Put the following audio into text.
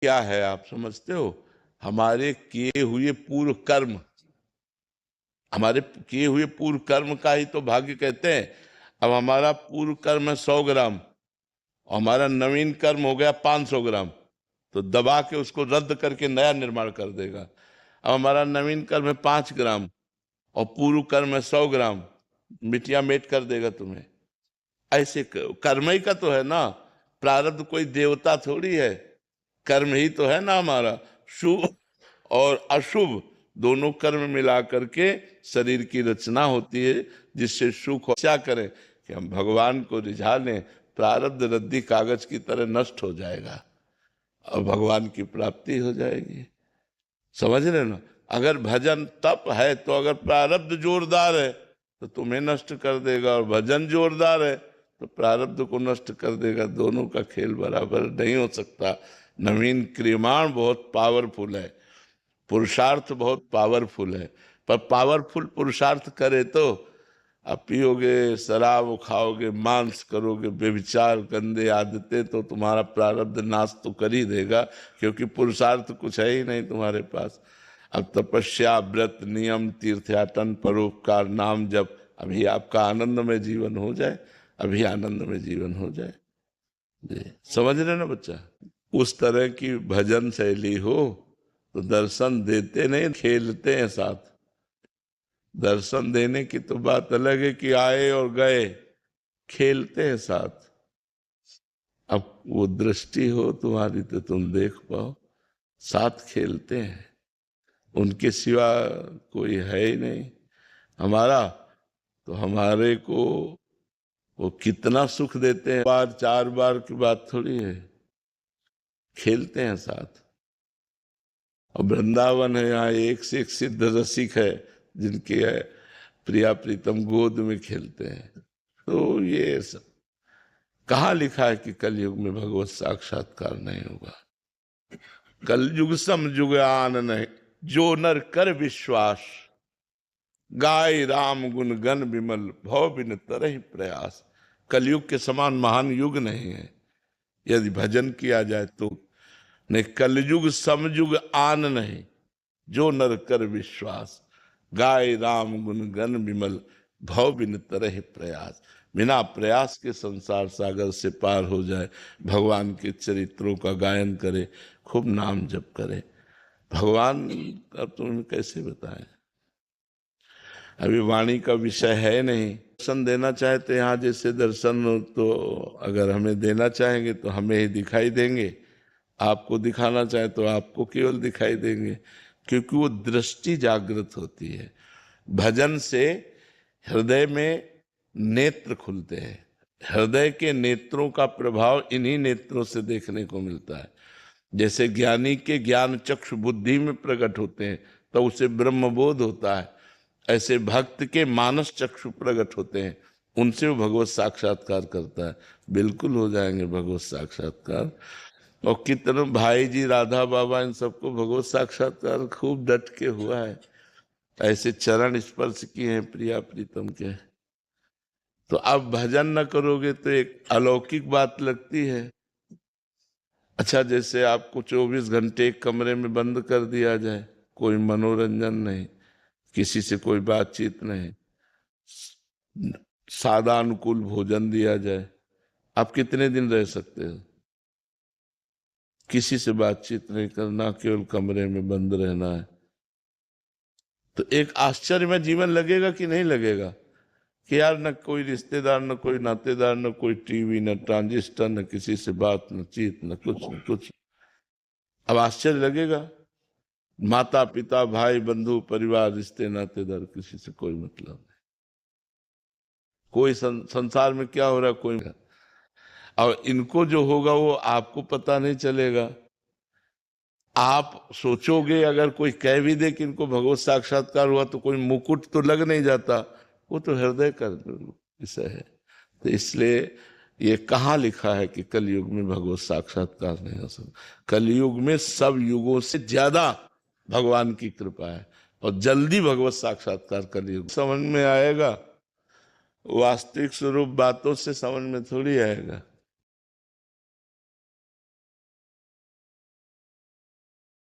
क्या है आप समझते हो? हमारे किए हुए पूर्व कर्म, हमारे किए हुए पूर्व कर्म का ही तो भाग्य कहते हैं। अब हमारा पूर्व कर्म है 100 ग्राम और हमारा नवीन कर्म हो गया 500 ग्राम, तो दबा के उसको रद्द करके नया निर्माण कर देगा। अब हमारा नवीन कर्म है 5 ग्राम और पूर्व कर्म है 100 ग्राम, मिटिया मेट कर देगा तुम्हें। ऐसे कर्म ही का तो है ना, प्रारब्ध कोई देवता थोड़ी है, कर्म ही तो है ना हमारा। शुभ और अशुभ दोनों कर्म मिला करके शरीर की रचना होती है, जिससे सुख हो। क्या करें कि हम भगवान को रिझा लें, प्रारब्ध रद्दी कागज की तरह नष्ट हो जाएगा और भगवान की प्राप्ति हो जाएगी। समझ रहे ना? अगर भजन तप है तो अगर प्रारब्ध जोरदार है तो तुम्हें नष्ट कर देगा, और भजन जोरदार है तो प्रारब्ध को नष्ट कर देगा। दोनों का खेल बराबर नहीं हो सकता। नवीन क्रियमाण बहुत पावरफुल है, पुरुषार्थ बहुत पावरफुल है, पर पावरफुल पुरुषार्थ करे तो अब पियोगे, शराब खाओगे, मांस करोगे, व्यभिचार, गंदे आदतें, तो तुम्हारा प्रारब्ध नाश तो कर ही देगा, क्योंकि पुरुषार्थ कुछ है ही नहीं तुम्हारे पास। अब तपस्या, व्रत, नियम, तीर्थयाटन, परोपकार, नाम जप, अभी आपका आनंदमय जीवन हो जाए, अभी आनंदमय जीवन हो जाए। जी समझ रहे ना बच्चा? उस तरह की भजन शैली हो तो दर्शन देते नहीं, खेलते हैं साथ। दर्शन देने की तो बात अलग है कि आए और गए, खेलते हैं साथ। अब वो दृष्टि हो तुम्हारी तो तुम देख पाओ, साथ खेलते हैं, उनके सिवा कोई है ही नहीं हमारा। तो हमारे को वो कितना सुख देते हैं, बार 4 बार की बात थोड़ी है, खेलते हैं साथ। और वृंदावन है, यहाँ एक से एक सिद्ध रसिक है जिनके प्रिया प्रीतम गोद में खेलते हैं। तो ये सब कहाँ लिखा है कि कलयुग में भगवत साक्षात्कार नहीं होगा? कलयुग सम जुग आन नहीं, जो नर कर विश्वास, गाय राम गुण गण विमल, भव बिन तरहि प्रयास। कलयुग के समान महान युग नहीं है यदि भजन किया जाए तो। नहीं, कलयुग समयुग आन नहीं, जो नर कर विश्वास, गाय राम गुण गण विमल, भव बिन तरहि प्रयास। बिना प्रयास के संसार सागर से पार हो जाए, भगवान के चरित्रों का गायन करे, खूब नाम जप करे। भगवान का तुम्हें कैसे बताएं, अभी वाणी का विषय है नहीं। दर्शन देना चाहे तो यहाँ जैसे दर्शन तो अगर हमें देना चाहेंगे तो हमें ही दिखाई देंगे, आपको दिखाना चाहे तो आपको केवल दिखाई देंगे, क्योंकि वो दृष्टि जागृत होती है। भजन से हृदय में नेत्र खुलते हैं, हृदय के नेत्रों का प्रभाव इन्हीं नेत्रों से देखने को मिलता है। जैसे ज्ञानी के ज्ञान चक्षु बुद्धि में प्रकट होते हैं तो उसे ब्रह्मबोध होता है, ऐसे भक्त के मानस चक्षु प्रकट होते हैं, उनसे वो भगवत साक्षात्कार करता है। बिल्कुल हो जाएंगे भगवत साक्षात्कार। और कितने भाई जी, राधा बाबा, इन सबको भगवत साक्षात्कार खूब डट के हुआ है, ऐसे चरण स्पर्श किए हैं प्रिया प्रीतम के। तो अब भजन न करोगे तो एक अलौकिक बात लगती है। अच्छा, जैसे आपको 24 घंटे एक कमरे में बंद कर दिया जाए, कोई मनोरंजन नहीं, किसी से कोई बातचीत नहीं, सादा अनुकूल भोजन दिया जाए, आप कितने दिन रह सकते हो? किसी से बातचीत नहीं करना, केवल कमरे में बंद रहना है, तो एक आश्चर्यमय जीवन लगेगा कि नहीं लगेगा? कि यार न कोई रिश्तेदार, न कोई नातेदार, न कोई टीवी, न ट्रांजिस्टर, न किसी से बात, न चीत, न कुछ न कुछ। अब आश्चर्य लगेगा? माता पिता भाई बंधु परिवार रिश्ते नातेदार, किसी से कोई मतलब नहीं, कोई संसार में क्या हो रहा है कोई। और इनको जो होगा वो आपको पता नहीं चलेगा। आप सोचोगे, अगर कोई कह भी दे कि इनको भगवत साक्षात्कार हुआ तो कोई मुकुट तो लग नहीं जाता, वो तो हृदय का विषय है। तो इसलिए ये कहाँ लिखा है कि कलयुग में भगवत साक्षात्कार नहीं हो सकता? कलयुग में सब युगों से ज्यादा भगवान की कृपा है और जल्दी भगवत साक्षात्कार कलयुग समझ में आएगा। वास्तविक स्वरूप बातों से समझ में थोड़ी आएगा।